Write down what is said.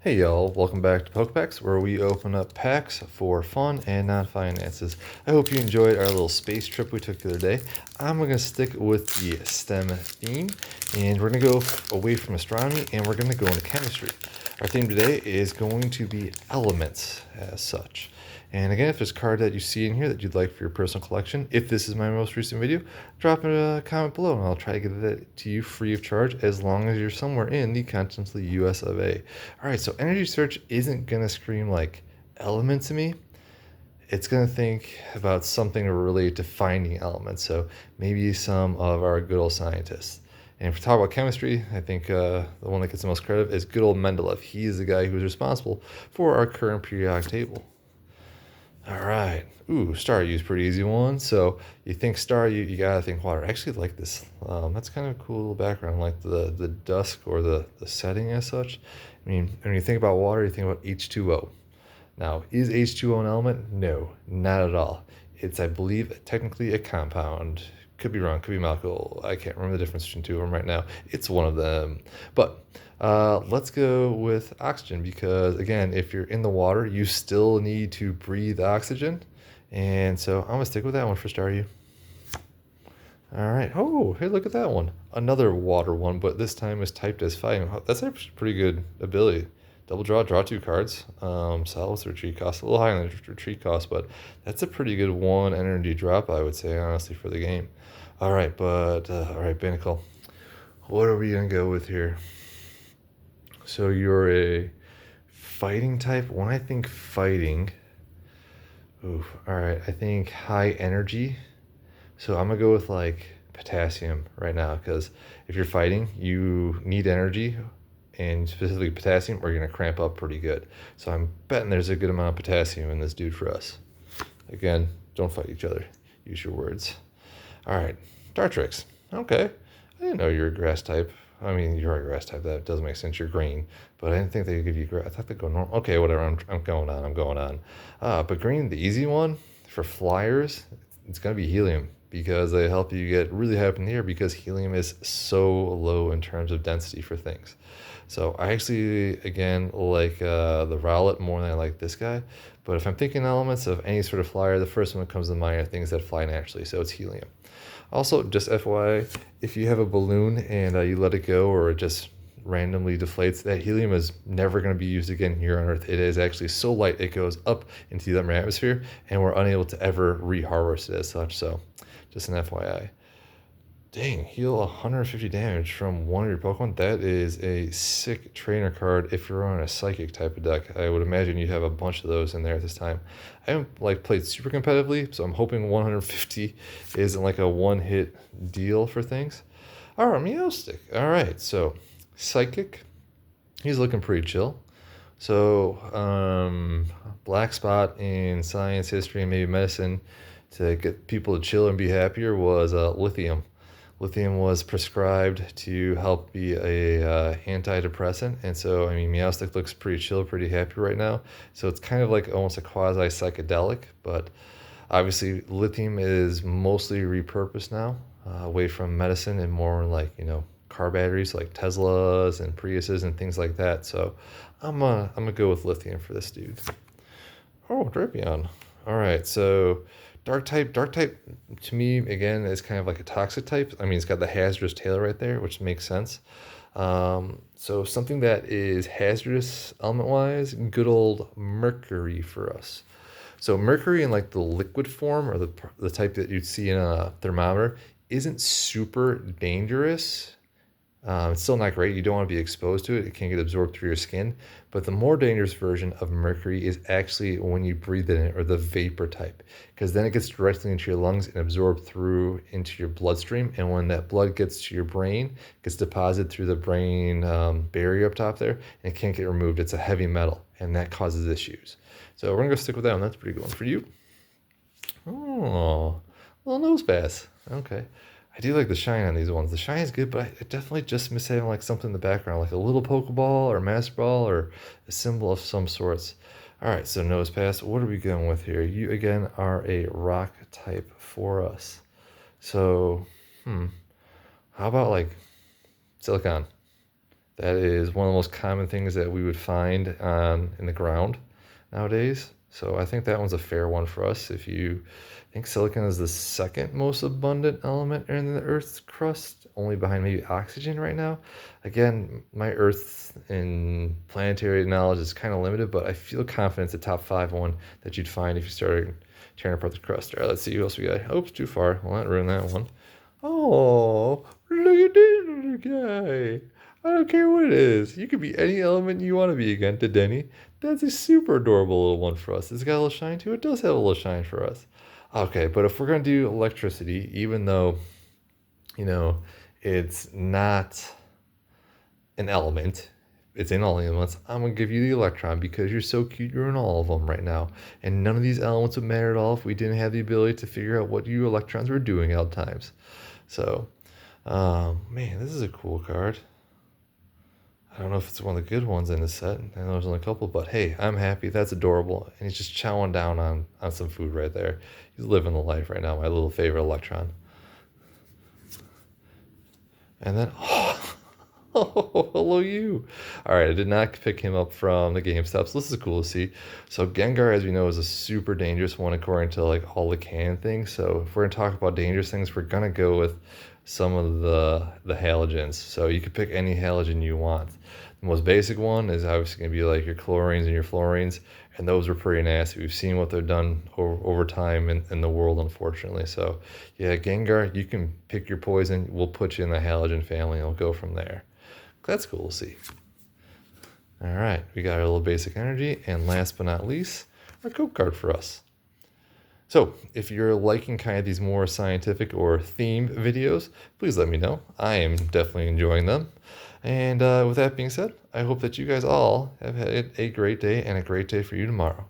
Hey y'all, welcome back to Packz, where we open up packs for fun and not finances. I hope you enjoyed our little space trip we took the other day. I'm going to stick with the STEM theme, and we're going to go away from astronomy, and we're going to go into chemistry. Our theme today is going to be elements as such. And again, if there's a card that you see in here that you'd like for your personal collection, if this is my most recent video, drop a comment below and I'll try to get it to you free of charge as long as you're somewhere in the continental US of A. Alright, so energy search isn't going to scream like element to me. It's going to think about something related to finding elements, so maybe some of our good old scientists. And if we talk about chemistry, I think the one that gets the most credit is good old Mendeleev. He is the guy who's responsible for our current periodic table. All right. Ooh, star U is pretty easy one. So you think star U, you gotta think water. I actually like this. That's kind of a cool little background, like the dusk or the setting as such. I mean, when you think about water, you think about H2O. Now, is H2O an element? No, not at all. It's, I believe, technically a compound. Could be wrong, could be molecule. I can't remember the difference between two of them right now. It's one of them. But let's go with oxygen because, again, if you're in the water, you still need to breathe oxygen. And so I'm going to stick with that one for star U. All right. Oh, hey, look at that one. Another water one, but this time is typed as fighting. That's actually pretty good ability. Double draw two cards. Salvos retreat cost, a little high on the retreat cost, but that's a pretty good one energy drop, I would say, honestly, for the game. All right, all right, Binnacle. What are we going to go with here? So you're a fighting type. When I think fighting, ooh, all right, I think high energy. So I'm gonna go with like potassium right now because if you're fighting, you need energy, and specifically potassium, or you're gonna cramp up pretty good. So I'm betting there's a good amount of potassium in this dude for us. Again, don't fight each other. Use your words. All right, Dartrix. Okay, I didn't know you're a grass type. I mean, you're a grass type. That does make sense. You're green, but I didn't think they would give you grass. I thought they'd go normal. Okay, whatever. I'm going on. I'm going on. But green, the easy one for flyers, it's gonna be helium because they help you get really high up in the air because helium is so low in terms of density for things. So I actually, again, like the Rowlet more than I like this guy. But if I'm thinking elements of any sort of flyer, the first one that comes to mind are things that fly naturally. So it's helium. Also, just FYI, if you have a balloon and you let it go or it just randomly deflates, that helium is never going to be used again here on Earth. It is actually so light it goes up into the upper atmosphere, and we're unable to ever reharvest it as such. So, just an FYI. Dang, heal 150 damage from one of your Pokemon. That is a sick trainer card if you're on a psychic type of deck. I would imagine you'd have a bunch of those in there at this time. I haven't played super competitively, so I'm hoping 150 isn't like a one-hit deal for things. All right, Meowstick. All right, so psychic. He's looking pretty chill. So, black spot in science, history, and maybe medicine to get people to chill and be happier was lithium. Lithium was prescribed to help be a antidepressant, and so I mean Meowstick looks pretty chill, pretty happy right now. So it's kind of like almost a quasi psychedelic, but obviously lithium is mostly repurposed now, away from medicine and more like car batteries like Teslas and Priuses and things like that. So I'm gonna go with lithium for this dude. Oh, Drapion. All right, so dark type. Dark type to me again is kind of like a toxic type. I mean, it's got the hazardous tail right there, which makes sense. So something that is hazardous element wise, good old mercury for us. So mercury in like the liquid form or the type that you'd see in a thermometer isn't super dangerous. It's still not great. You don't want to be exposed to it. It can get absorbed through your skin. But the more dangerous version of mercury is actually when you breathe it in, or the vapor type, because then it gets directly into your lungs and absorbed through into your bloodstream. And when that blood gets to your brain, it gets deposited through the brain barrier up top there, and it can't get removed. It's a heavy metal, and that causes issues. So we're going to go stick with that one. That's a pretty good one for you. Oh, little nose pass. Okay. I do like the shine on these ones. The shine is good, but I definitely just miss having like something in the background, like a little Pokeball or Master Ball or a symbol of some sorts. All right, so nose pass. What are we going with here? You again are a rock type for us. So, how about like Silicon? That is one of the most common things that we would find in the ground nowadays. So I think that one's a fair one for us. If you think silicon is the second most abundant element in the Earth's crust, only behind maybe oxygen right now. Again, my Earth and planetary knowledge is kind of limited, but I feel confident it's a top 5 one that you'd find if you started tearing apart the crust. All right, let's see who else we got. Oops, too far. Well, that ruined that one. Oh, look at this little guy. I don't care what it is. You could be any element you want to be again to Denny. That's a super adorable little one for us. It's got a little shine to it. It does have a little shine for us. Okay, but if we're going to do electricity, even though, you know, it's not an element, it's in all the elements, I'm going to give you the electron because you're so cute. You're in all of them right now. And none of these elements would matter at all if we didn't have the ability to figure out what you electrons were doing at all times. So, man, this is a cool card. I don't know if it's one of the good ones in the set. I know there's only a couple, but hey, I'm happy. That's adorable. And he's just chowing down on some food right there. He's living the life right now, my little favorite electron. And then, oh, hello you. All right, I did not pick him up from the GameStop, so this is cool to see. So Gengar, as we know, is a super dangerous one according to like all the canon things. So if we're gonna talk about dangerous things, we're gonna go with some of the halogens. So you could pick any halogen you want. The most basic one is obviously gonna be like your chlorines and your fluorines, and those are pretty nasty. We've seen what they've done over time in the world, unfortunately. So yeah, Gengar, you can pick your poison. We'll put you in the halogen family and we'll go from there. That's cool to see. All right, we got our little basic energy, and last but not least, our code card for us. So if you're liking kind of these more scientific or themed videos, please let me know. I am definitely enjoying them. And with that being said, I hope that you guys all have had a great day and a great day for you tomorrow.